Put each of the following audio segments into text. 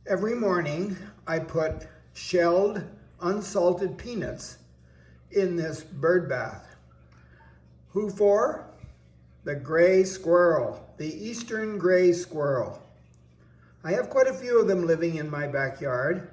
Every morning I put shelled, unsalted peanuts in this bird bath. Who for? The gray squirrel, the Eastern Grey Squirrel. I have quite a few of them living in my backyard.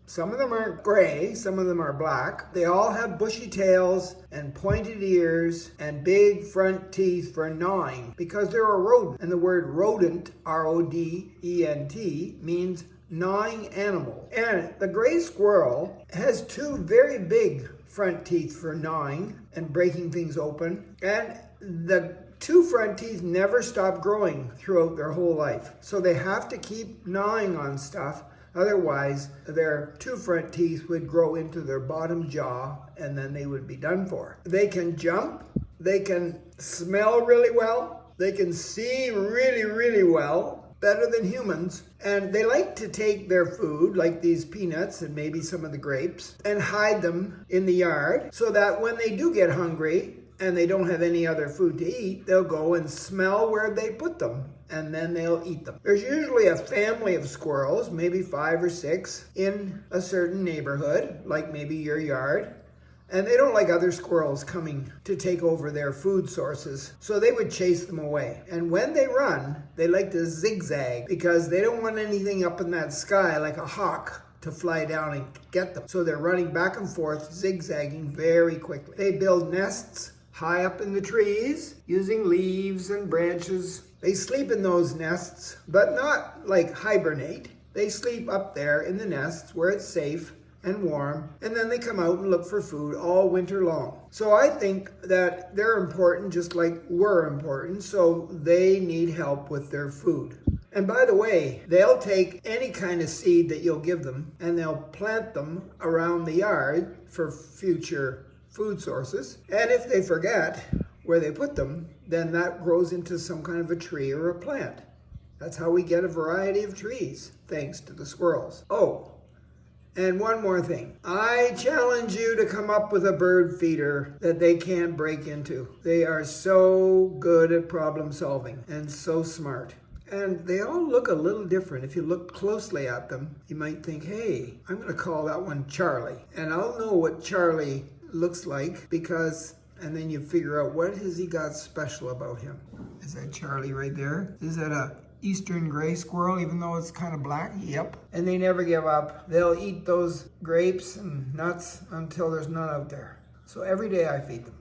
Some of them are gray, some of them are black. They all have bushy tails and pointed ears and big front teeth for gnawing because they're a rodent. And the word rodent, R-O-D-E-N-T, means gnawing animal. And the gray squirrel has two very big front teeth for gnawing and breaking things open. And the two front teeth never stop growing throughout their whole life. So they have to keep gnawing on stuff. Otherwise, their two front teeth would grow into their bottom jaw and then they would be done for. They can jump, they can smell really well, they can see really, really well, better than humans. And they like to take their food, like these peanuts and maybe some of the grapes, and hide them in the yard so that when they do get hungry and they don't have any other food to eat, they'll go and smell where they put them, and then they'll eat them. There's usually a family of squirrels, maybe 5 or 6, in a certain neighborhood, like maybe your yard, and they don't like other squirrels coming to take over their food sources, so they would chase them away. And when they run, they like to zigzag because they don't want anything up in that sky like a hawk to fly down and get them. So they're running back and forth, zigzagging very quickly. They build nests high up in the trees using leaves and branches. They sleep in those nests, but not like hibernate. They sleep up there in the nests where it's safe and warm, and then they come out and look for food all winter long. So I think that they're important just like we're important, so they need help with their food. And by the way, they'll take any kind of seed that you'll give them and they'll plant them around the yard for future food sources. And if they forget where they put them, then that grows into some kind of a tree or a plant. That's how we get a variety of trees, thanks to the squirrels. Oh, and one more thing. I challenge you to come up with a bird feeder that they can't break into. They are so good at problem solving and so smart. And they all look a little different. If you look closely at them, you might think, hey, I'm going to call that one Charlie. And I'll know what Charlie looks like because, and then you figure out what has he got special about him. Is that Charlie right there? Is that a Eastern Grey Squirrel, even though it's kind of black? Yep. And they never give up. They'll eat those grapes and nuts until there's none out there. So every day I feed them.